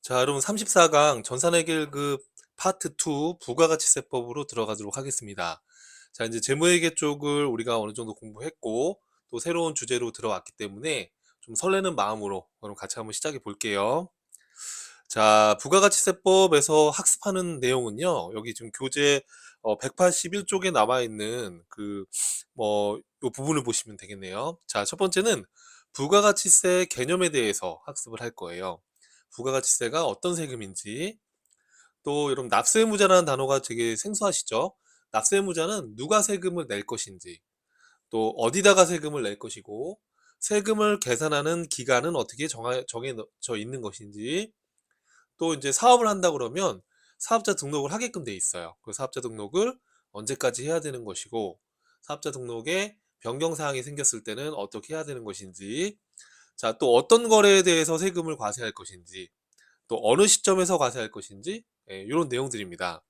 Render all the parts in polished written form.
자, 여러분 34강 전산회계급 파트 2 부가가치세법으로 들어가도록 하겠습니다. 자, 이제 재무회계 쪽을 우리가 어느 정도 공부했고 또 새로운 주제로 들어왔기 때문에 좀 설레는 마음으로 그럼 같이 한번 시작해 볼게요. 자, 부가가치세법에서 학습하는 내용은요. 여기 지금 교재 181쪽에 나와 있는 요 부분을 보시면 되겠네요. 자, 첫 번째는 부가가치세 개념에 대해서 학습을 할 거예요. 부가가치세가 어떤 세금인지, 또 여러분 납세의무자라는 단어가 되게 생소하시죠? 납세의무자는 누가 세금을 낼 것인지, 또 어디다가 세금을 낼 것이고, 세금을 계산하는 기간은 어떻게 정해져 있는 것인지, 또 이제 사업을 한다 그러면 사업자 등록을 하게끔 돼 있어요. 그 사업자 등록을 언제까지 해야 되는 것이고, 사업자 등록에 변경사항이 생겼을 때는 어떻게 해야 되는 것인지, 자, 또 어떤 거래에 대해서 세금을 과세할 것인지, 또 어느 시점에서 과세할 것인지, 이런 내용들입니다.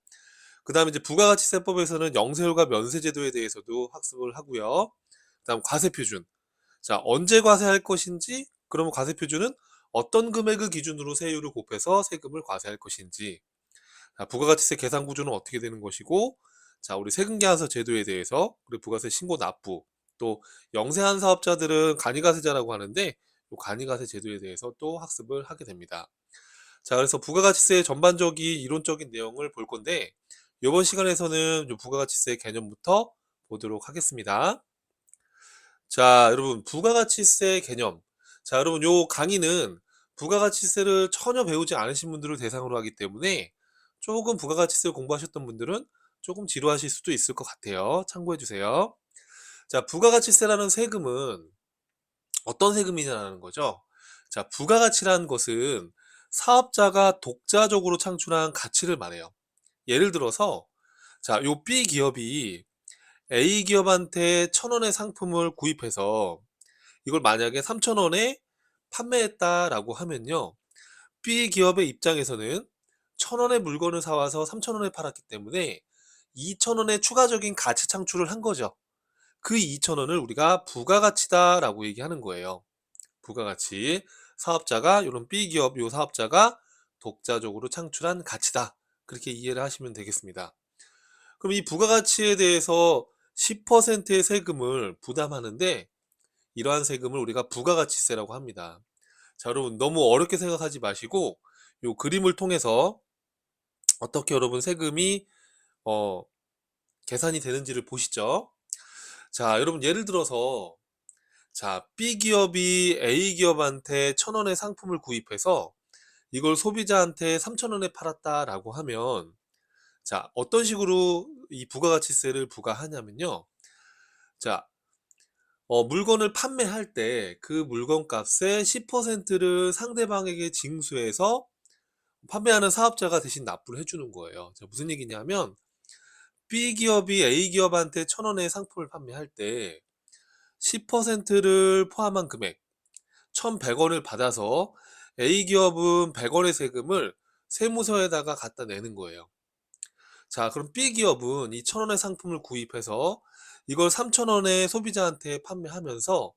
그 다음에 이제 부가가치세법에서는 영세율과 면세제도에 대해서도 학습을 하고요. 그 다음 과세표준. 자, 언제 과세할 것인지, 그러면 과세표준은 어떤 금액을 기준으로 세율을 곱해서 세금을 과세할 것인지, 자, 부가가치세 계산 구조는 어떻게 되는 것이고, 자, 우리 세금계산서 제도에 대해서, 그리고 부가세 신고 납부, 또 영세한 사업자들은 간이가세자라고 하는데, 이 간이가세 제도에 대해서 또 학습을 하게 됩니다. 자, 그래서 부가가치세의 전반적인 이론적인 내용을 볼 건데, 이번 시간에서는 이 부가가치세 개념부터 보도록 하겠습니다. 자, 여러분, 부가가치세 개념. 자, 여러분, 요 강의는 부가가치세를 전혀 배우지 않으신 분들을 대상으로 하기 때문에 조금 부가가치세를 공부하셨던 분들은 조금 지루하실 수도 있을 것 같아요. 참고해 주세요. 자, 부가가치세라는 세금은 어떤 세금이냐는 거죠. 자, 부가가치라는 것은 사업자가 독자적으로 창출한 가치를 말해요. 예를 들어서, 자, 요 B 기업이 A 기업한테 1,000원의 상품을 구입해서 이걸 만약에 3,000원에 판매했다라고 하면요. B 기업의 입장에서는 1,000원의 물건을 사와서 3,000원에 팔았기 때문에 2,000원의 추가적인 가치 창출을 한 거죠. 그 2,000원을 우리가 부가가치다라고 얘기하는 거예요. 부가가치. 사업자가 이런 B 기업 요 사업자가 독자적으로 창출한 가치다. 그렇게 이해를 하시면 되겠습니다. 그럼 이 부가가치에 대해서 10%의 세금을 부담하는데 이러한 세금을 우리가 부가가치세라고 합니다. 자, 여러분 너무 어렵게 생각하지 마시고 요 그림을 통해서 어떻게 여러분 세금이 어, 계산이 되는지를 보시죠. 자, 여러분 예를 들어서 자, B 기업이 A 기업한테 1,000원의 상품을 구입해서 이걸 소비자한테 3,000원에 팔았다라고 하면 자, 어떤 식으로 이 부가가치세를 부과하냐면요. 자, 물건을 판매할 때 그 물건 값의 10%를 상대방에게 징수해서 판매하는 사업자가 대신 납부를 해주는 거예요. 자, 무슨 얘기냐면 B 기업이 A 기업한테 1,000원의 상품을 판매할 때 10%를 포함한 금액 1,100원을 받아서 A 기업은 100원의 세금을 세무서에다가 갖다 내는 거예요. 자, 그럼 B 기업은 이 1,000원의 상품을 구입해서 이걸 3,000원에 소비자한테 판매하면서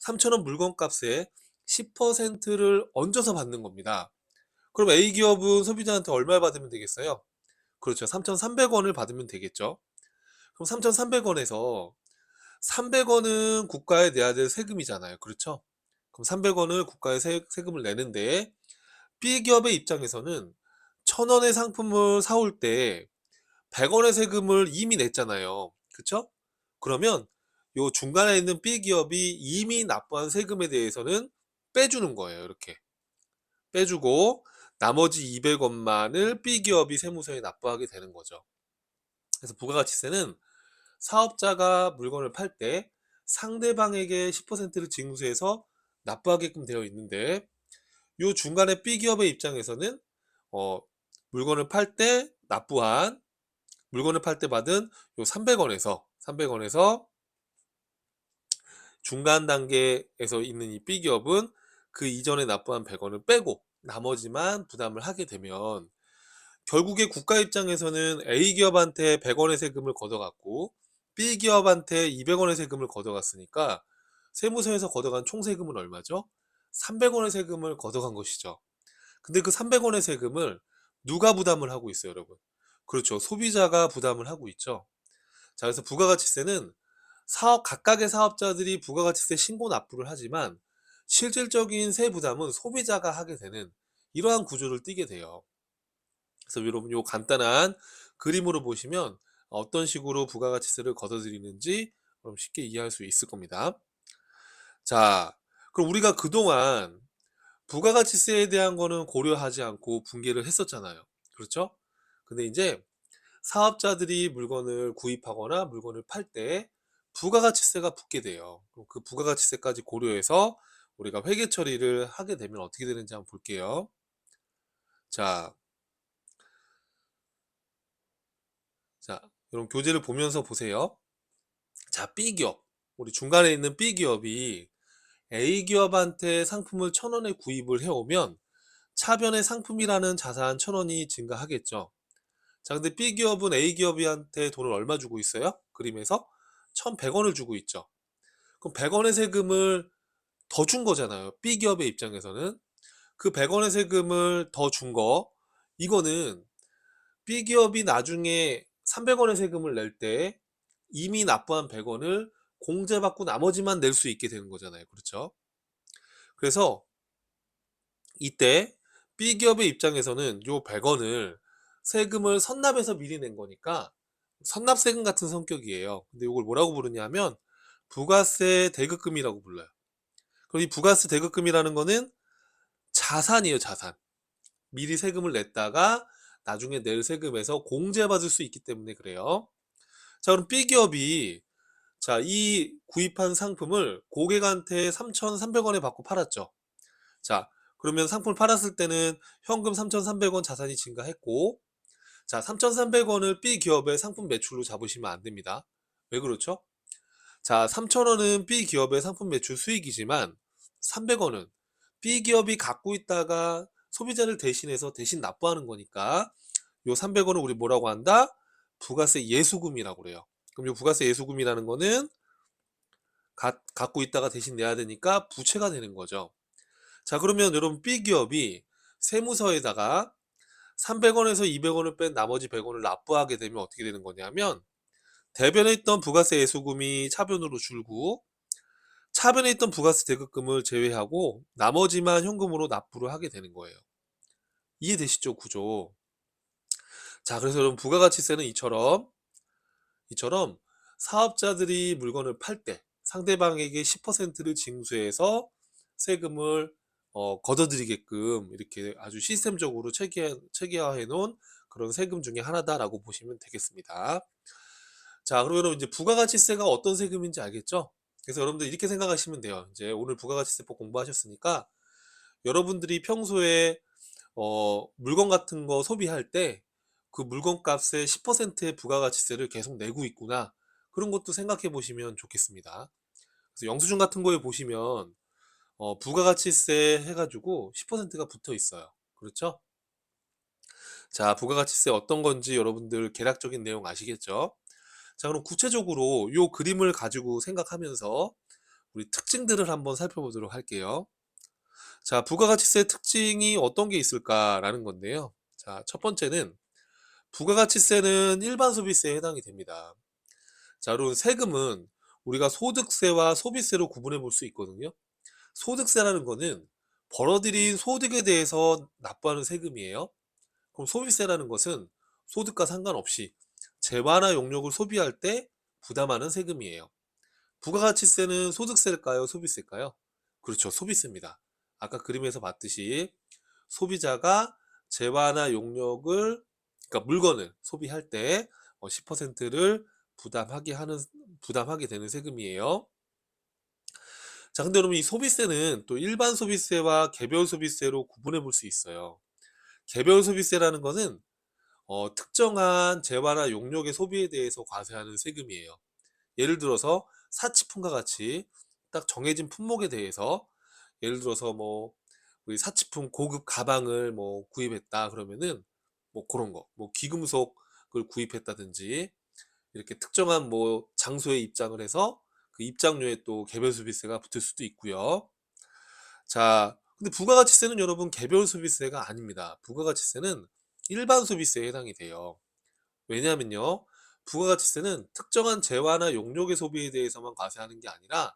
3,000원 물건값에 10%를 얹어서 받는 겁니다. 그럼 A 기업은 소비자한테 얼마 받으면 되겠어요? 그렇죠. 3,300원을 받으면 되겠죠. 그럼 3,300원에서 300원은 국가에 내야 될 세금이잖아요. 그렇죠? 그럼 300원을 국가에 세금을 내는데 B 기업의 입장에서는 1,000원의 상품을 사올 때 100원의 세금을 이미 냈잖아요. 그쵸? 그러면 요 중간에 있는 B 기업이 이미 납부한 세금에 대해서는 빼주는 거예요. 이렇게 빼주고 나머지 200원만을 B 기업이 세무서에 납부하게 되는 거죠. 그래서 부가가치세는 사업자가 물건을 팔 때 상대방에게 10%를 징수해서 납부하게끔 되어 있는데 요 중간에 B 기업의 입장에서는 어, 물건을 팔 때 납부한 물건을 팔 때 받은 요 300원에서 중간 단계에서 있는 이 B 기업은 그 이전에 납부한 100원을 빼고 나머지만 부담을 하게 되면 결국에 국가 입장에서는 A 기업한테 100원의 세금을 걷어갔고 B 기업한테 200원의 세금을 걷어갔으니까 세무서에서 걷어간 총 세금은 얼마죠? 300원의 세금을 걷어간 것이죠. 근데 그 300원의 세금을 누가 부담을 하고 있어요, 여러분? 그렇죠. 소비자가 부담을 하고 있죠. 자, 그래서 부가가치세는 각각의 사업자들이 부가가치세 신고 납부를 하지만 실질적인 세 부담은 소비자가 하게 되는 이러한 구조를 띠게 돼요. 그래서 여러분 요 간단한 그림으로 보시면 어떤 식으로 부가가치세를 걷어들이는지 그럼 쉽게 이해할 수 있을 겁니다. 자, 그럼 우리가 그동안 부가가치세에 대한 거는 고려하지 않고 분개를 했었잖아요. 그렇죠? 근데 이제 사업자들이 물건을 구입하거나 물건을 팔 때 부가가치세가 붙게 돼요. 그럼 그 부가가치세까지 고려해서 우리가 회계 처리를 하게 되면 어떻게 되는지 한번 볼게요. 자, 자, 여러분 교재를 보면서 보세요. 자, B기업. 우리 중간에 있는 B기업이 A기업한테 상품을 1,000원에 구입을 해오면 차변의 상품이라는 자산 1,000원이 증가하겠죠. 자, 근데 B기업은 A기업한테 돈을 얼마 주고 있어요? 그림에서 1,100원을 주고 있죠. 그럼 100원의 세금을 더 준 거잖아요. B기업의 입장에서는. 그 100원의 세금을 더 준 거, 이거는 B기업이 나중에 300원의 세금을 낼 때 이미 납부한 100원을 공제받고 나머지만 낼 수 있게 되는 거잖아요. 그렇죠? 그래서 이때 B기업의 입장에서는 요 100원을 세금을 선납해서 미리 낸 거니까 선납세금 같은 성격이에요. 근데 이걸 뭐라고 부르냐면 부가세 대급금이라고 불러요. 그럼 이 부가세 대급금이라는 거는 자산이에요, 자산. 미리 세금을 냈다가 나중에 낼 세금에서 공제받을 수 있기 때문에 그래요. 자, 그럼 B기업이 이 구입한 상품을 고객한테 3,300원에 받고 팔았죠. 자, 그러면 상품을 팔았을 때는 현금 3,300원 자산이 증가했고, 자, 3,300원을 B기업의 상품 매출로 잡으시면 안 됩니다. 왜 그렇죠? 자, 3,000원은 B기업의 상품 매출 수익이지만 300원은 B기업이 갖고 있다가 소비자를 대신해서 대신 납부하는 거니까 요 300원을 우리 뭐라고 한다? 부가세 예수금이라고 그래요. 그럼 요 부가세 예수금이라는 거는 갖고 있다가 대신 내야 되니까 부채가 되는 거죠. 자, 그러면 여러분 B기업이 세무서에다가 300원에서 200원을 뺀 나머지 100원을 납부하게 되면 어떻게 되는 거냐면 대변에 있던 부가세 예수금이 차변으로 줄고 차변에 있던 부가세 대급금을 제외하고 나머지만 현금으로 납부를 하게 되는 거예요. 이해되시죠? 구조. 자, 그래서 여러분 부가가치세는 이처럼 사업자들이 물건을 팔 때 상대방에게 10%를 징수해서 세금을 걷어들이게끔 이렇게 아주 시스템적으로 체계화해 놓은 그런 세금 중에 하나다라고 보시면 되겠습니다. 자, 그럼 여러분 이제 부가가치세가 어떤 세금인지 알겠죠? 그래서 여러분들 이렇게 생각하시면 돼요. 이제 오늘 부가가치세법 공부하셨으니까 여러분들이 평소에 물건 같은 거 소비할 때 그 물건 값의 10%의 부가가치세를 계속 내고 있구나. 그런 것도 생각해 보시면 좋겠습니다. 그래서 영수증 같은 거에 보시면 부가가치세 해가지고 10%가 붙어 있어요. 그렇죠? 자, 부가가치세 어떤 건지 여러분들 개략적인 내용 아시겠죠? 자, 그럼 구체적으로 요 그림을 가지고 생각하면서 우리 특징들을 한번 살펴보도록 할게요. 자, 부가가치세 특징이 어떤 게 있을까라는 건데요. 자, 첫 번째는 부가가치세는 일반 소비세에 해당이 됩니다. 자, 여러분 세금은 우리가 소득세와 소비세로 구분해 볼 수 있거든요. 소득세라는 거는 벌어들인 소득에 대해서 납부하는 세금이에요. 그럼 소비세라는 것은 소득과 상관없이 재화나 용역을 소비할 때 부담하는 세금이에요. 부가가치세는 소득세일까요? 소비세일까요? 그렇죠. 소비세입니다. 아까 그림에서 봤듯이 소비자가 재화나 용역을, 그러니까 물건을 소비할 때 10%를 부담하게 되는 세금이에요. 자, 근데 여러분 이 소비세는 또 일반 소비세와 개별 소비세로 구분해 볼 수 있어요. 개별 소비세라는 것은 특정한 재화나 용역의 소비에 대해서 과세하는 세금이에요. 예를 들어서 사치품과 같이 딱 정해진 품목에 대해서 예를 들어서 뭐 우리 사치품 고급 가방을 뭐 구입했다 그러면은 뭐 그런 거, 뭐 귀금속을 구입했다든지 이렇게 특정한 뭐 장소에 입장을 해서 그 입장료에 또 개별 소비세가 붙을 수도 있고요. 자, 근데 부가가치세는 여러분 개별 소비세가 아닙니다. 부가가치세는 일반 소비세에 해당이 돼요. 왜냐하면요, 부가가치세는 특정한 재화나 용역의 소비에 대해서만 과세하는 게 아니라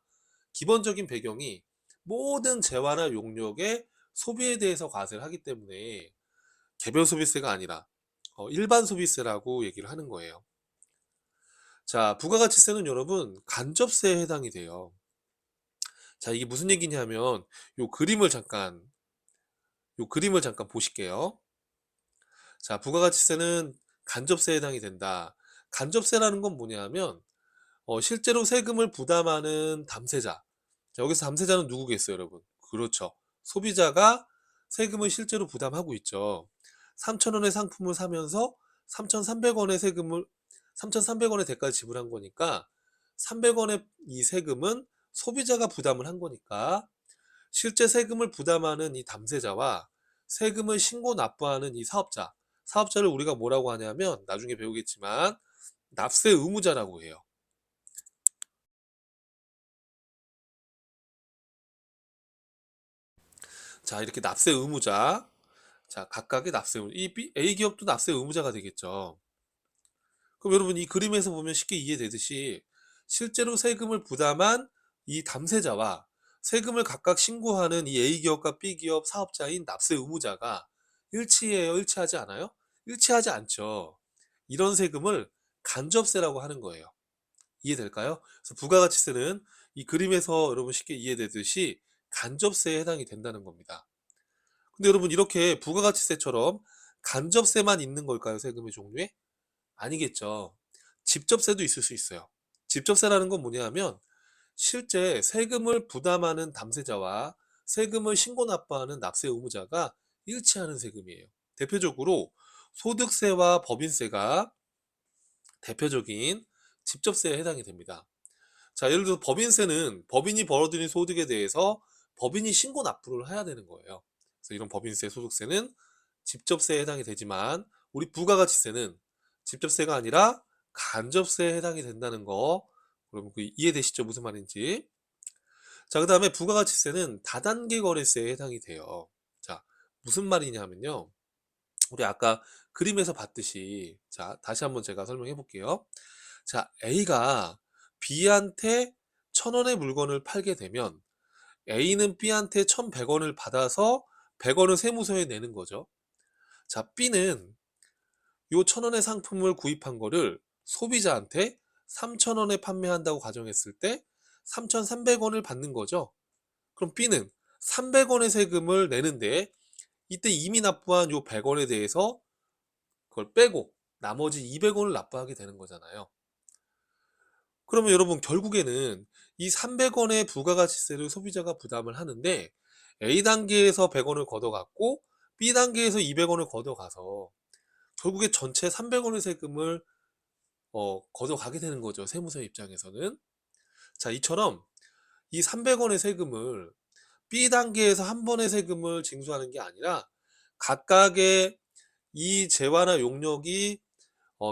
기본적인 배경이 모든 재화나 용역의 소비에 대해서 과세를 하기 때문에 개별 소비세가 아니라 일반 소비세라고 얘기를 하는 거예요. 자, 부가가치세는 여러분 간접세에 해당이 돼요. 자, 이게 무슨 얘기냐면 요 그림을 잠깐 보실게요. 자, 부가가치세는 간접세에 해당이 된다. 간접세라는 건 뭐냐면 실제로 세금을 부담하는 담세자. 자, 여기서 담세자는 누구겠어요, 여러분? 그렇죠. 소비자가 세금을 실제로 부담하고 있죠. 3,000원의 상품을 사면서 3,300원의 세금을 3,300원의 대가를 지불한 거니까 300원의 이 세금은 소비자가 부담을 한 거니까 실제 세금을 부담하는 이 담세자와 세금을 신고 납부하는 이 사업자를 우리가 뭐라고 하냐면 나중에 배우겠지만 납세 의무자라고 해요. 자, 이렇게 납세 의무자. 자, 각각의 납세 의무. A 기업도 납세 의무자가 되겠죠. 그럼 여러분 이 그림에서 보면 쉽게 이해되듯이 실제로 세금을 부담한 이 담세자와 세금을 각각 신고하는 이 A 기업과 B 기업 사업자인 납세 의무자가 일치해요? 일치하지 않아요? 일치하지 않죠. 이런 세금을 간접세라고 하는 거예요. 이해될까요? 그래서 부가가치세는 이 그림에서 여러분 쉽게 이해되듯이 간접세에 해당이 된다는 겁니다. 근데 여러분 이렇게 부가가치세처럼 간접세만 있는 걸까요? 세금의 종류에? 아니겠죠. 직접세도 있을 수 있어요. 직접세라는 건 뭐냐면 실제 세금을 부담하는 담세자와 세금을 신고 납부하는 납세 의무자가 일치하는 세금이에요. 대표적으로 소득세와 법인세가 대표적인 직접세에 해당이 됩니다. 자, 예를 들어 법인세는 법인이 벌어들인 소득에 대해서 법인이 신고 납부를 해야 되는 거예요. 그래서 이런 법인세, 소득세는 직접세에 해당이 되지만 우리 부가가치세는 직접세가 아니라 간접세에 해당이 된다는 거, 여러분 이해되시죠? 무슨 말인지. 자, 그 다음에 부가가치세는 다단계 거래세에 해당이 돼요. 자, 무슨 말이냐 하면요, 우리 아까 그림에서 봤듯이, 자, 다시 한번 제가 설명해 볼게요. 자, A가 B한테 1,000원의 물건을 팔게 되면 A는 B한테 1,100원을 받아서 100원을 세무서에 내는 거죠. 자, B는 요 1,000원의 상품을 구입한 거를 소비자한테 3,000원에 판매한다고 가정했을 때 3,300원을 받는 거죠. 그럼 B는 300원의 세금을 내는데 이때 이미 납부한 요 100원에 대해서 그걸 빼고 나머지 200원을 납부하게 되는 거잖아요. 그러면 여러분 결국에는 이 300원의 부가가치세를 소비자가 부담을 하는데 A 단계에서 100원을 걷어갔고 B 단계에서 200원을 걷어가서 결국에 전체 300원의 세금을 걷어가게 되는 거죠. 세무서 입장에서는. 자, 이처럼 이 300원의 세금을 B 단계에서 한 번의 세금을 징수하는 게 아니라 각각의 이 재화나 용역이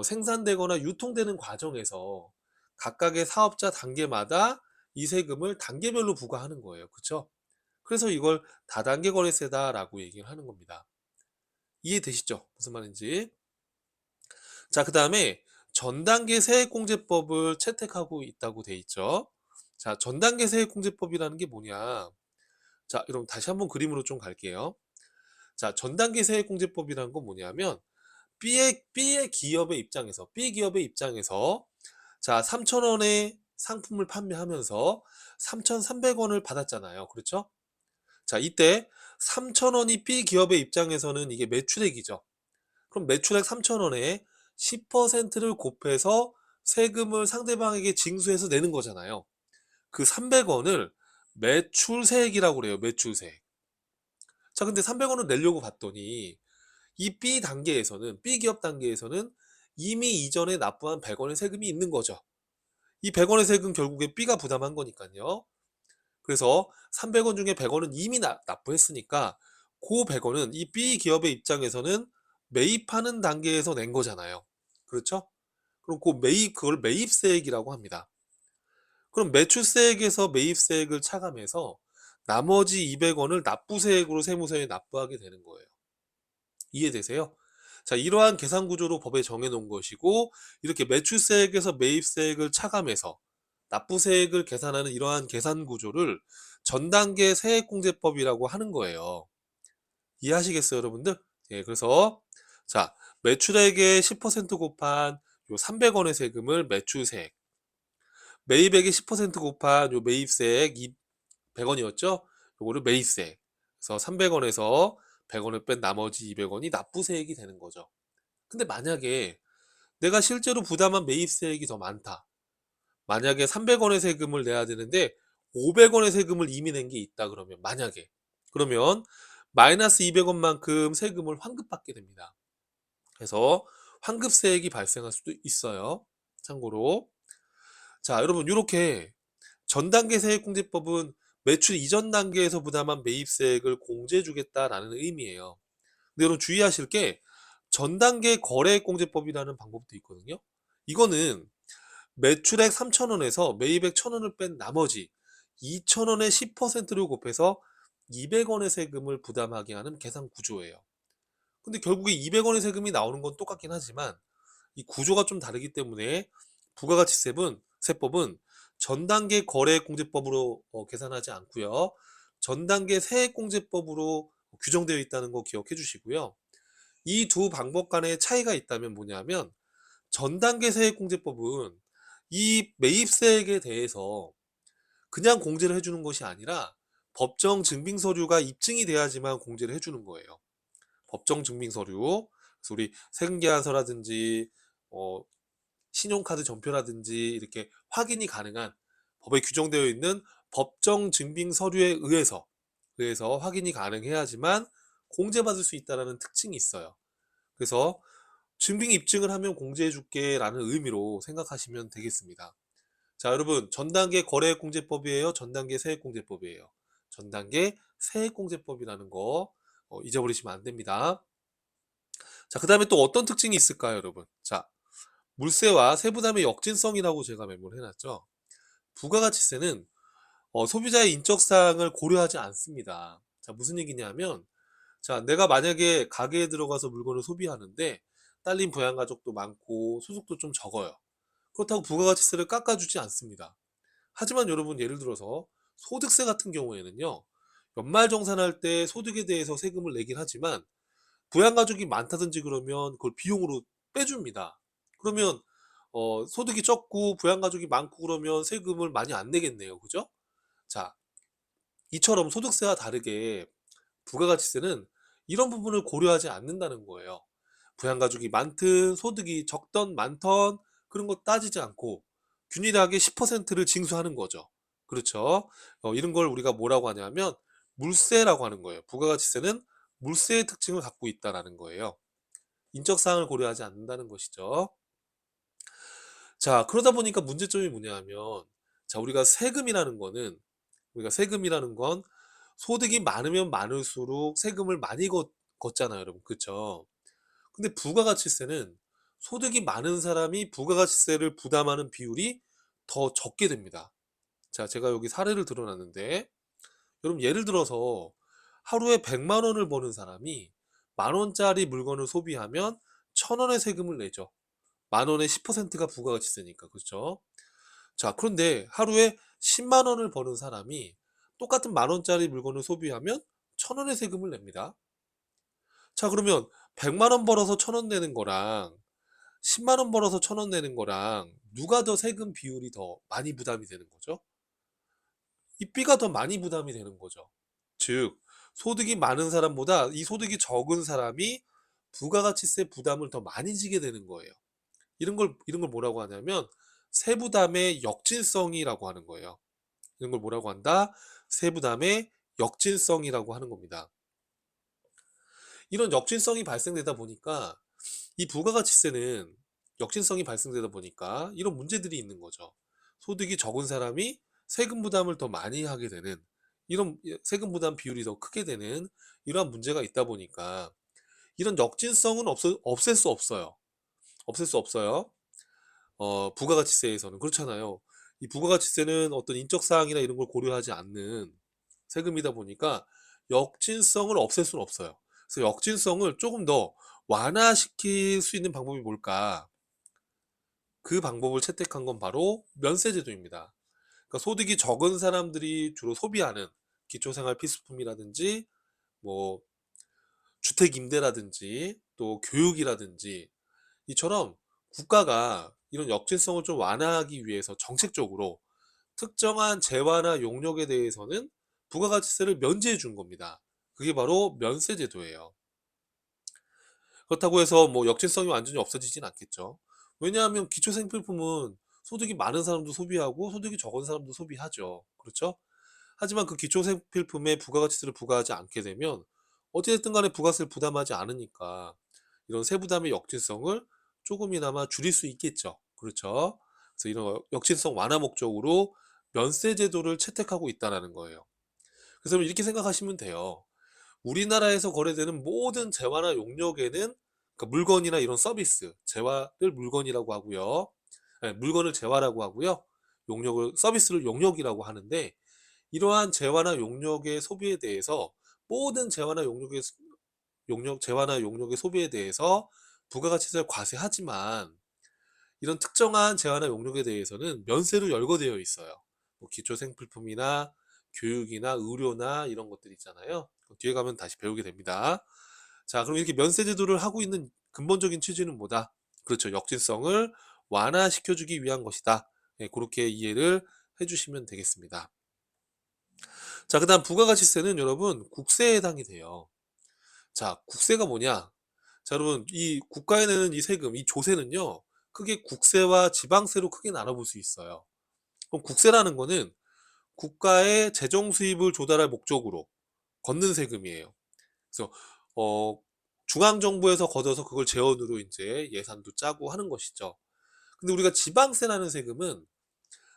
생산되거나 유통되는 과정에서 각각의 사업자 단계마다 이 세금을 단계별로 부과하는 거예요. 그렇죠? 그래서 이걸 다단계 거래세다라고 얘기를 하는 겁니다. 이해되시죠? 무슨 말인지. 자, 그 다음에 전단계 세액공제법을 채택하고 있다고 돼 있죠. 자, 전단계 세액공제법이라는 게 뭐냐? 자, 여러분 다시 한번 그림으로 좀 갈게요. 자, 전단계 세액공제법이라는 건 뭐냐면 B의 기업의 입장에서 B 기업의 입장에서 자, 3,000원의 상품을 판매하면서 3,300원을 받았잖아요. 그렇죠? 자, 이때 3,000원이 B 기업의 입장에서는 이게 매출액이죠. 그럼 매출액 3,000원에 10%를 곱해서 세금을 상대방에게 징수해서 내는 거잖아요. 그 300원을 매출세액이라고 그래요. 매출세액. 자, 근데 300원을 내려고 봤더니 이 B 기업 단계에서는 이미 이전에 납부한 100원의 세금이 있는 거죠. 이 100원의 세금 결국에 B가 부담한 거니까요. 그래서 300원 중에 100원은 이미 납부했으니까 그 100원은 이 B 기업의 입장에서는 매입하는 단계에서 낸 거잖아요. 그렇죠? 그럼 그걸 매입세액이라고 합니다. 그럼 매출세액에서 매입세액을 차감해서 나머지 200원을 납부세액으로 세무서에 납부하게 되는 거예요. 이해되세요? 자, 이러한 계산 구조로 법에 정해 놓은 것이고, 이렇게 매출세액에서 매입세액을 차감해서 납부세액을 계산하는 이러한 계산 구조를 전단계 세액공제법이라고 하는 거예요. 이해하시겠어요, 여러분들? 예, 그래서 자, 매출액의 10% 곱한 요 300원의 세금을 매출세액, 매입액의 10% 곱한 요 매입세액 100원이었죠? 요거를 매입세액. 그래서 300원에서 100원을 뺀 나머지 200원이 납부세액이 되는 거죠. 근데 만약에 내가 실제로 부담한 매입세액이 더 많다. 만약에 300원의 세금을 내야 되는데 500원의 세금을 이미 낸 게 있다 그러면, 만약에 그러면 마이너스 200원만큼 세금을 환급받게 됩니다. 그래서 환급세액이 발생할 수도 있어요. 참고로. 자, 여러분, 이렇게 전단계 세액공제법은 매출 이전 단계에서 부담한 매입세액을 공제해 주겠다라는 의미예요. 근데 여러분 주의하실 게, 전단계 거래액공제법이라는 방법도 있거든요. 이거는 매출액 3,000원에서 매입액 1,000원을 뺀 나머지 2,000원의 10%를 곱해서 200원의 세금을 부담하게 하는 계산 구조예요. 근데 결국에 200원의 세금이 나오는 건 똑같긴 하지만 이 구조가 좀 다르기 때문에 세법은 전단계 거래액공제법으로 계산하지 않고요. 전단계 세액공제법으로 규정되어 있다는 거 기억해 주시고요. 이 두 방법 간의 차이가 있다면 뭐냐면, 전단계 세액공제법은 이 매입세액에 대해서 그냥 공제를 해주는 것이 아니라 법정 증빙 서류가 입증이 돼야지만 공제를 해주는 거예요. 법정 증빙 서류. 그래서 우리 세금계약서라든지 신용카드 전표라든지 이렇게 확인이 가능한, 법에 규정되어 있는 법정 증빙 서류에 의해서 확인이 가능해야지만 공제받을 수 있다는 특징이 있어요. 그래서 증빙 입증을 하면 공제해 줄게라는 의미로 생각하시면 되겠습니다. 자, 여러분, 전단계 거래액공제법이에요, 전단계 세액공제법이에요? 전단계 세액공제법이라는 거 잊어버리시면 안 됩니다. 자, 그 다음에 또 어떤 특징이 있을까요, 여러분? 자, 물세와 세부담의 역진성이라고 제가 메모를 해놨죠. 부가가치세는 소비자의 인적사항을 고려하지 않습니다. 자, 무슨 얘기냐면, 자, 내가 만약에 가게에 들어가서 물건을 소비하는데 딸린 부양가족도 많고 소득도 좀 적어요. 그렇다고 부가가치세를 깎아주지 않습니다. 하지만 여러분, 예를 들어서 소득세 같은 경우에는요, 연말정산할 때 소득에 대해서 세금을 내긴 하지만 부양가족이 많다든지 그러면 그걸 비용으로 빼줍니다. 그러면 소득이 적고 부양가족이 많고 그러면 세금을 많이 안 내겠네요. 그죠? 자, 이처럼 소득세와 다르게 부가가치세는 이런 부분을 고려하지 않는다는 거예요. 부양가족이 많든 소득이 적던 많던 그런 거 따지지 않고 균일하게 10%를 징수하는 거죠. 그렇죠? 이런 걸 우리가 뭐라고 하냐면 물세라고 하는 거예요. 부가가치세는 물세의 특징을 갖고 있다라는 거예요. 인적사항을 고려하지 않는다는 것이죠. 자, 그러다 보니까 문제점이 뭐냐면, 자, 우리가 세금이라는 건 소득이 많으면 많을수록 세금을 많이 걷잖아요, 여러분. 그렇죠? 근데 부가가치세는 소득이 많은 사람이 부가가치세를 부담하는 비율이 더 적게 됩니다. 자, 제가 여기 사례를 들어놨는데, 여러분 예를 들어서 하루에 100만 원을 버는 사람이 만 원짜리 물건을 소비하면 1,000원의 세금을 내죠. 만 원의 10%가 부가가치세니까. 그렇죠? 자, 그런데 하루에 10만 원을 버는 사람이 똑같은 만 원짜리 물건을 소비하면 1,000원의 세금을 냅니다. 자, 그러면 100만 원 벌어서 1,000원 내는 거랑 10만 원 벌어서 1,000원 내는 거랑 누가 더 세금 비율이 더 많이 부담이 되는 거죠? 이 B가 더 많이 부담이 되는 거죠. 즉, 소득이 많은 사람보다 이 소득이 적은 사람이 부가가치세 부담을 더 많이 지게 되는 거예요. 이런 걸 뭐라고 하냐면 세부담의 역진성이라고 하는 거예요. 이런 걸 뭐라고 한다? 세부담의 역진성이라고 하는 겁니다. 이런 역진성이 발생되다 보니까 이 부가가치세는 역진성이 발생되다 보니까 이런 문제들이 있는 거죠. 소득이 적은 사람이 세금 부담을 더 많이 하게 되는, 이런 세금 부담 비율이 더 크게 되는 이러한 문제가 있다 보니까 이런 역진성은 없앨 수 없어요. 없앨 수 없어요. 부가가치세에서는 그렇잖아요. 이 부가가치세는 어떤 인적 사항이나 이런 걸 고려하지 않는 세금이다 보니까 역진성을 없앨 수는 없어요. 그래서 역진성을 조금 더 완화시킬 수 있는 방법이 뭘까? 그 방법을 채택한 건 바로 면세제도입니다. 그러니까 소득이 적은 사람들이 주로 소비하는 기초생활 필수품이라든지 뭐 주택 임대라든지 또 교육이라든지 이처럼 국가가 이런 역진성을 좀 완화하기 위해서 정책적으로 특정한 재화나 용역에 대해서는 부가가치세를 면제해 준 겁니다. 그게 바로 면세제도예요. 그렇다고 해서 뭐 역진성이 완전히 없어지진 않겠죠. 왜냐하면 기초생필품은 소득이 많은 사람도 소비하고 소득이 적은 사람도 소비하죠. 그렇죠? 하지만 그 기초생필품에 부가가치세를 부과하지 않게 되면 어찌됐든 간에 부가세를 부담하지 않으니까 이런 세부담의 역진성을 조금이나마 줄일 수 있겠죠. 그렇죠? 그래서 이런 역진성 완화 목적으로 면세 제도를 채택하고 있다라는 거예요. 그래서 이렇게 생각하시면 돼요. 우리나라에서 거래되는 모든 재화나 용역에는 그러니까 물건이나 이런 서비스, 재화를 물건이라고 하고요. 네, 물건을 재화라고 하고요. 용역을 서비스를 용역이라고 하는데 이러한 재화나 용역의 소비에 대해서 모든 재화나 용역의 소비에 대해서 부가가치세를 과세하지만 이런 특정한 재화나 용역에 대해서는 면세로 열거되어 있어요. 뭐 기초생필품이나 교육이나 의료나 이런 것들 있잖아요. 뒤에 가면 다시 배우게 됩니다. 자, 그럼 이렇게 면세 제도를 하고 있는 근본적인 취지는 뭐다? 그렇죠. 역진성을 완화시켜주기 위한 것이다. 네, 그렇게 이해를 해주시면 되겠습니다. 자, 그 다음 부가가치세는 여러분 국세에 해당이 돼요. 자, 국세가 뭐냐? 자, 여러분, 이 국가에 내는 이 세금, 이 조세는요, 크게 국세와 지방세로 크게 나눠볼 수 있어요. 그럼 국세라는 거는 국가의 재정 수입을 조달할 목적으로 걷는 세금이에요. 그래서, 어, 중앙정부에서 걷어서 그걸 재원으로 이제 예산도 짜고 하는 것이죠. 근데 우리가 지방세라는 세금은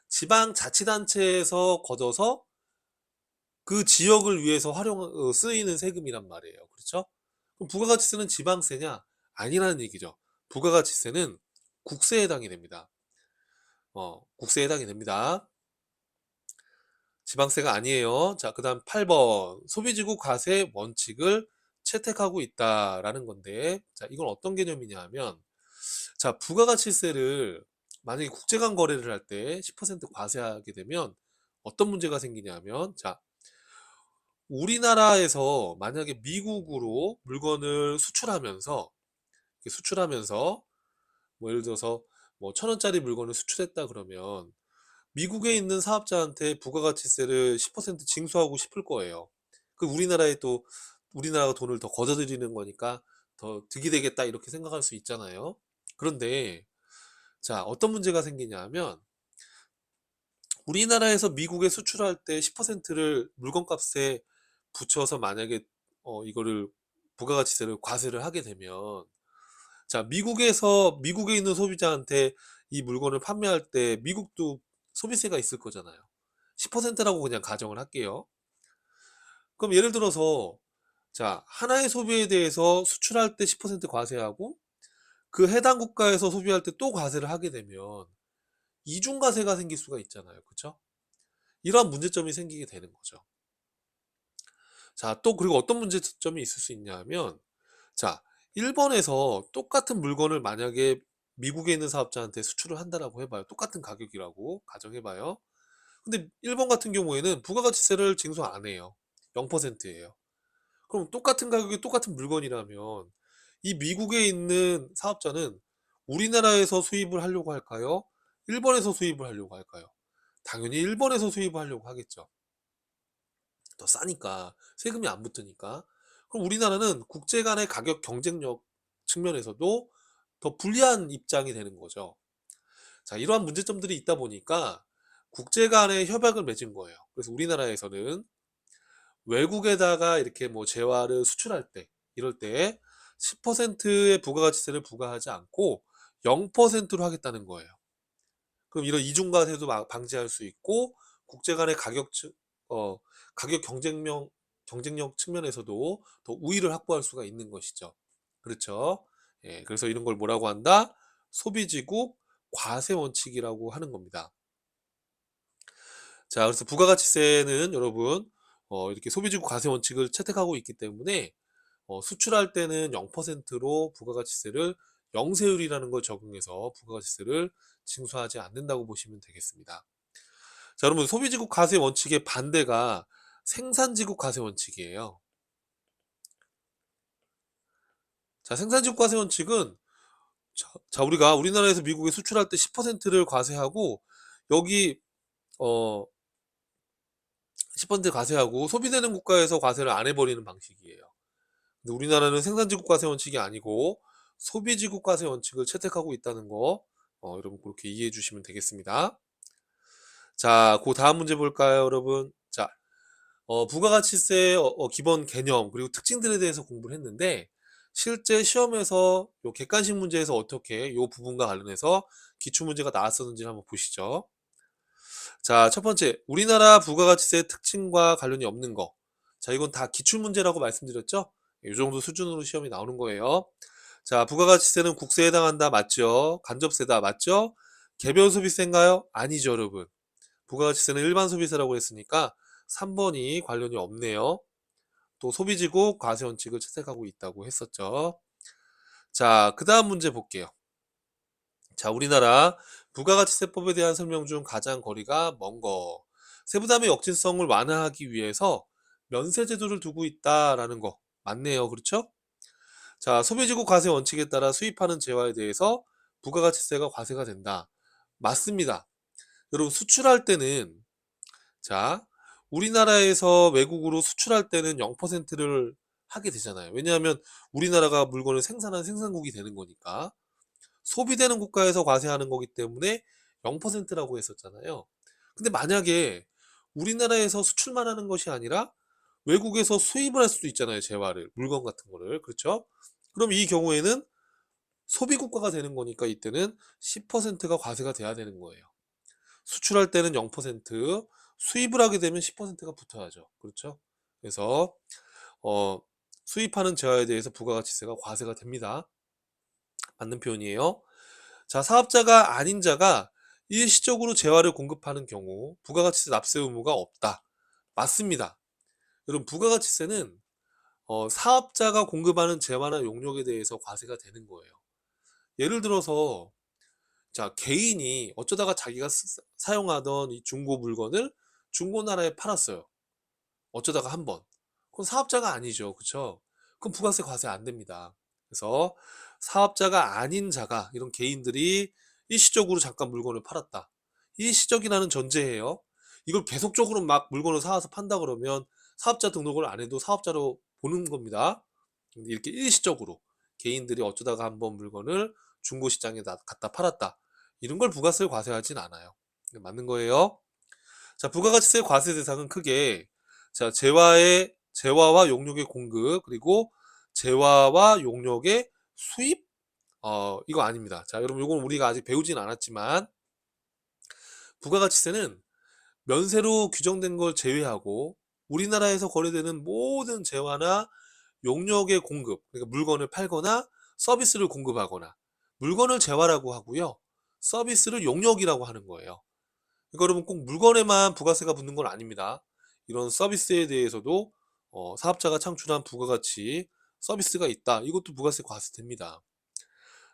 지방자치단체에서 걷어서 그 지역을 위해서 쓰이는 세금이란 말이에요. 그렇죠? 그럼 부가가치세는 지방세냐? 아니라는 얘기죠. 부가가치세는 국세에 해당이 됩니다. 국세에 해당이 됩니다. 지방세가 아니에요. 자, 그 다음 8번. 소비지구 과세 원칙을 채택하고 있다라는 건데, 자, 이건 어떤 개념이냐 하면, 자, 부가가치세를 만약에 국제 간 거래를 할 때 10% 과세하게 되면 어떤 문제가 생기냐 하면, 자, 우리나라에서 만약에 미국으로 물건을 수출하면서 뭐 예를 들어서 뭐 1,000원짜리 물건을 수출했다 그러면 미국에 있는 사업자한테 부가가치세를 10% 징수하고 싶을 거예요. 그 우리나라가 돈을 더 걷어들이는 거니까 더 득이 되겠다 이렇게 생각할 수 있잖아요. 그런데 자, 어떤 문제가 생기냐 하면 우리나라에서 미국에 수출할 때 10%를 물건값에 붙여서 만약에 이거를 부가가치세를 과세를 하게 되면 자, 미국에 있는 소비자한테 이 물건을 판매할 때 미국도 소비세가 있을 거잖아요. 10%라고 그냥 가정을 할게요. 그럼 예를 들어서 자, 하나의 소비에 대해서 수출할 때 10% 과세하고 그 해당 국가에서 소비할 때 또 과세를 하게 되면 이중과세가 생길 수가 있잖아요. 그렇죠? 이러한 문제점이 생기게 되는 거죠. 자, 또 그리고 어떤 문제점이 있을 수 있냐 하면 자, 일본에서 똑같은 물건을 만약에 미국에 있는 사업자한테 수출을 한다라고 해봐요. 똑같은 가격이라고 가정해봐요. 근데 일본 같은 경우에는 부가가치세를 징수 안 해요. 0%예요. 그럼 똑같은 가격에 똑같은 물건이라면 이 미국에 있는 사업자는 우리나라에서 수입을 하려고 할까요? 일본에서 수입을 하려고 할까요? 당연히 일본에서 수입을 하려고 하겠죠. 더 싸니까 세금이 안 붙으니까. 그럼 우리나라는 국제 간의 가격 경쟁력 측면에서도 더 불리한 입장이 되는 거죠. 자, 이러한 문제점들이 있다 보니까 국제 간의 협약을 맺은 거예요. 그래서 우리나라에서는 외국에다가 이렇게 뭐 재화를 수출할 때 이럴 때 10%의 부가가치세를 부과하지 않고 0%로 하겠다는 거예요. 그럼 이런 이중과세도 방지할 수 있고 국제 간의 어, 가격 경쟁력 측면에서도 더 우위를 확보할 수가 있는 것이죠. 그렇죠? 예, 그래서 이런 걸 뭐라고 한다? 소비지국 과세 원칙이라고 하는 겁니다. 자, 그래서 부가가치세는 여러분 이렇게 소비지구 과세 원칙을 채택하고 있기 때문에 수출할 때는 0%로 부가가치세를 영세율이라는 걸 적용해서 부가가치세를 징수하지 않는다고 보시면 되겠습니다. 자, 여러분, 소비지구 과세 원칙의 반대가 생산지구 과세 원칙이에요. 자, 생산지구 과세 원칙은 우리가 우리나라에서 미국에 수출할 때 10%를 과세하고 여기 어 10% 과세하고 소비되는 국가에서 과세를 안 해버리는 방식이에요. 근데 우리나라는 생산지국 과세 원칙이 아니고 소비지국 과세 원칙을 채택하고 있다는 거 여러분 그렇게 이해해 주시면 되겠습니다. 자, 그 다음 문제 볼까요, 여러분? 자, 부가가치세 기본 개념 그리고 특징들에 대해서 공부를 했는데 실제 시험에서 요 객관식 문제에서 어떻게 요 부분과 관련해서 기출 문제가 나왔었는지 한번 보시죠. 자, 첫 번째, 우리나라 부가가치세 특징과 관련이 없는 거. 자, 이건 다 기출 문제라고 말씀드렸죠? 이 정도 수준으로 시험이 나오는 거예요. 자, 부가가치세는 국세에 해당한다. 맞죠? 간접세다. 맞죠? 개별 소비세인가요? 아니죠, 여러분. 부가가치세는 일반 소비세라고 했으니까 3번이 관련이 없네요. 또 소비지국 과세 원칙을 채택하고 있다고 했었죠. 자, 그 다음 문제 볼게요. 자, 우리나라 부가가치세법에 대한 설명 중 가장 거리가 먼 거. 세부담의 역진성을 완화하기 위해서 면세 제도를 두고 있다라는 거. 맞네요. 그렇죠? 자, 소비지구 과세 원칙에 따라 수입하는 재화에 대해서 부가가치세가 과세가 된다. 맞습니다. 여러분, 수출할 때는 자, 우리나라에서 외국으로 수출할 때는 0%를 하게 되잖아요. 왜냐하면 우리나라가 물건을 생산한 생산국이 되는 거니까. 소비되는 국가에서 과세하는 거기 때문에 0%라고 했었잖아요. 근데 만약에 우리나라에서 수출만 하는 것이 아니라 외국에서 수입을 할 수도 있잖아요. 재화를, 물건 같은 거를. 그렇죠? 그럼 이 경우에는 소비 국가가 되는 거니까 이때는 10%가 과세가 돼야 되는 거예요. 수출할 때는 0%, 수입을 하게 되면 10%가 붙어야죠. 그렇죠? 그래서 어, 수입하는 재화에 대해서 부가가치세가 과세가 됩니다. 맞는 표현이에요. 자, 사업자가 아닌 자가 일시적으로 재화를 공급하는 경우 부가가치세 납세 의무가 없다. 맞습니다. 여러분, 부가가치세는 사업자가 공급하는 재화나 용역에 대해서 과세가 되는 거예요. 예를 들어서 자, 개인이 어쩌다가 자기가 사용하던 이 중고 물건을 중고나라에 팔았어요. 어쩌다가 한 번. 그건 사업자가 아니죠. 그쵸? 그럼 부가세 과세 안 됩니다. 그래서 사업자가 아닌 자가 이런 개인들이 일시적으로 잠깐 물건을 팔았다. 일시적이라는 전제예요. 이걸 계속적으로 막 물건을 사와서 판다 그러면 사업자 등록을 안 해도 사업자로 보는 겁니다. 근데 이렇게 일시적으로 개인들이 어쩌다가 한번 물건을 중고시장에 갖다 팔았다. 이런 걸 부가세를 과세하진 않아요. 맞는 거예요. 자, 부가가치세 과세 대상은 크게 자, 재화와 용역의 공급 그리고 재화와 용역의 수입 이거 아닙니다. 자, 여러분 이건 우리가 아직 배우진 않았지만 부가가치세는 면세로 규정된 걸 제외하고 우리나라에서 거래되는 모든 재화나 용역의 공급, 그러니까 물건을 팔거나 서비스를 공급하거나 물건을 재화라고 하고요. 서비스를 용역이라고 하는 거예요. 그러니까 여러분 꼭 물건에만 부가세가 붙는 건 아닙니다. 이런 서비스에 대해서도 사업자가 창출한 부가가치 서비스가 있다. 이것도 부가세 과세됩니다.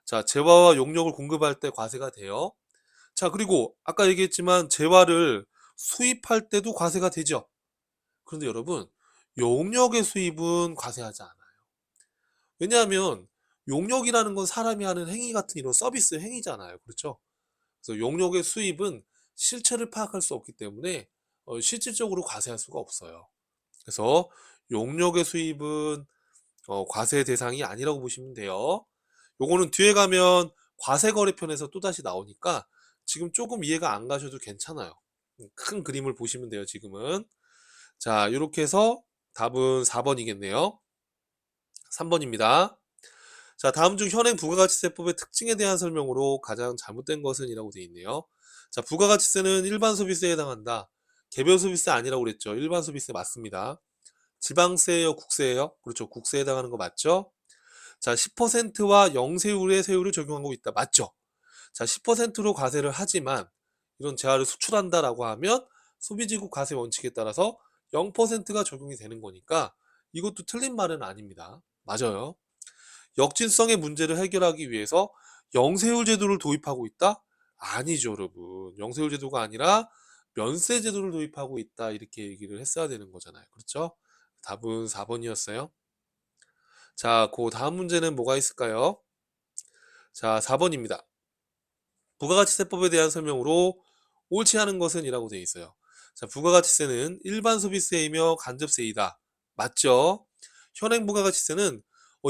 자, 재화와 용역을 공급할 때 과세가 돼요. 자, 그리고 아까 얘기했지만 재화를 수입할 때도 과세가 되죠. 그런데 여러분, 용역의 수입은 과세하지 않아요. 왜냐하면 용역이라는 건 사람이 하는 행위 같은 이런 서비스 행위잖아요. 그렇죠? 그래서 용역의 수입은 실체를 파악할 수 없기 때문에 실질적으로 과세할 수가 없어요. 그래서 용역의 수입은 과세 대상이 아니라고 보시면 돼요. 요거는 뒤에 가면 과세거래편에서 또다시 나오니까 지금 조금 이해가 안 가셔도 괜찮아요. 큰 그림을 보시면 돼요, 지금은. 자, 이렇게 해서 답은 4번이겠네요. 3번입니다. 자, 다음 중 현행 부가가치세법의 특징에 대한 설명으로 가장 잘못된 것은 이라고 되어 있네요. 자, 부가가치세는 일반 소비세에 해당한다. 개별 소비세 아니라고 그랬죠. 일반 소비세 맞습니다. 지방세예요, 국세예요? 그렇죠. 국세에 해당하는 거 맞죠? 자, 10%와 영세율의 세율을 적용하고 있다. 맞죠? 자, 10%로 과세를 하지만 이런 재화를 수출한다라고 하면 소비지국 과세 원칙에 따라서 0%가 적용이 되는 거니까 이것도 틀린 말은 아닙니다. 맞아요. 역진성의 문제를 해결하기 위해서 영세율 제도를 도입하고 있다? 아니죠, 여러분. 영세율 제도가 아니라 면세 제도를 도입하고 있다. 이렇게 얘기를 했어야 되는 거잖아요. 그렇죠? 답은 4번이었어요. 자, 그 다음 문제는 뭐가 있을까요? 자, 4번입니다. 부가가치세법에 대한 설명으로 옳지 않은 것은 이라고 되어 있어요. 자, 부가가치세는 일반 소비세이며 간접세이다. 맞죠? 현행 부가가치세는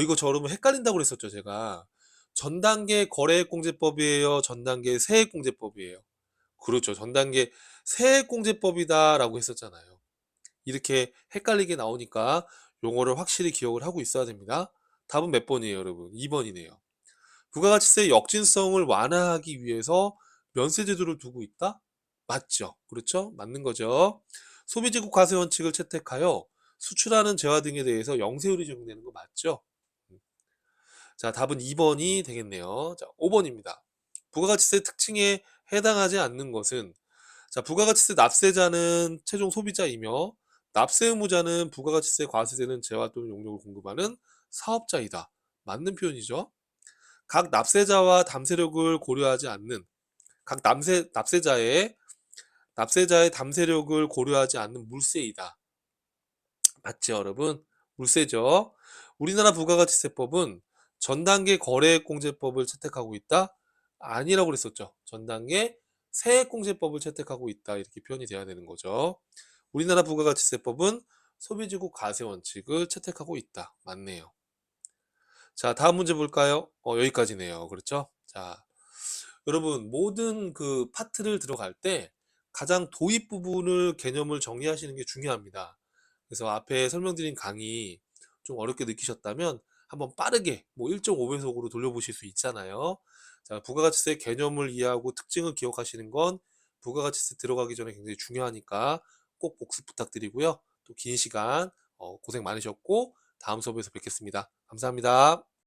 이거 저 여러분 헷갈린다고 그랬었죠, 제가. 전 단계 거래액공제법이에요, 전 단계 세액공제법이에요. 그렇죠. 전 단계 세액공제법이다라고 했었잖아요. 이렇게 헷갈리게 나오니까 용어를 확실히 기억을 하고 있어야 됩니다. 답은 몇 번이에요, 여러분? 2번이네요. 부가가치세 역진성을 완화하기 위해서 면세제도를 두고 있다? 맞죠? 그렇죠? 맞는 거죠. 소비재고 과세 원칙을 채택하여 수출하는 재화 등에 대해서 영세율이 적용되는 거 맞죠? 자, 답은 2번이 되겠네요. 자, 5번입니다. 부가가치세 특징에 해당하지 않는 것은, 자, 부가가치세 납세자는 최종 소비자이며 납세 의무자는 부가가치세 과세되는 재화 또는 용역을 공급하는 사업자이다. 맞는 표현이죠. 각 납세자와 담세력을 고려하지 않는, 각 납세자의 담세력을 고려하지 않는 물세이다. 맞죠, 여러분? 물세죠. 우리나라 부가가치세법은 전단계 거래액공제법을 채택하고 있다? 아니라고 그랬었죠. 전단계 세액공제법을 채택하고 있다. 이렇게 표현이 돼야 되는 거죠. 우리나라 부가가치세법은 소비지구 과세원칙을 채택하고 있다. 맞네요. 자, 다음 문제 볼까요? 여기까지네요. 그렇죠? 자, 여러분, 모든 그 파트를 들어갈 때 가장 도입 부분을 개념을 정리하시는 게 중요합니다. 그래서 앞에 설명드린 강의 좀 어렵게 느끼셨다면 한번 빠르게 뭐 1.5배속으로 돌려보실 수 있잖아요. 자, 부가가치세 개념을 이해하고 특징을 기억하시는 건 부가가치세 들어가기 전에 굉장히 중요하니까 꼭 복습 부탁드리고요. 또 긴 시간 고생 많으셨고 다음 수업에서 뵙겠습니다. 감사합니다.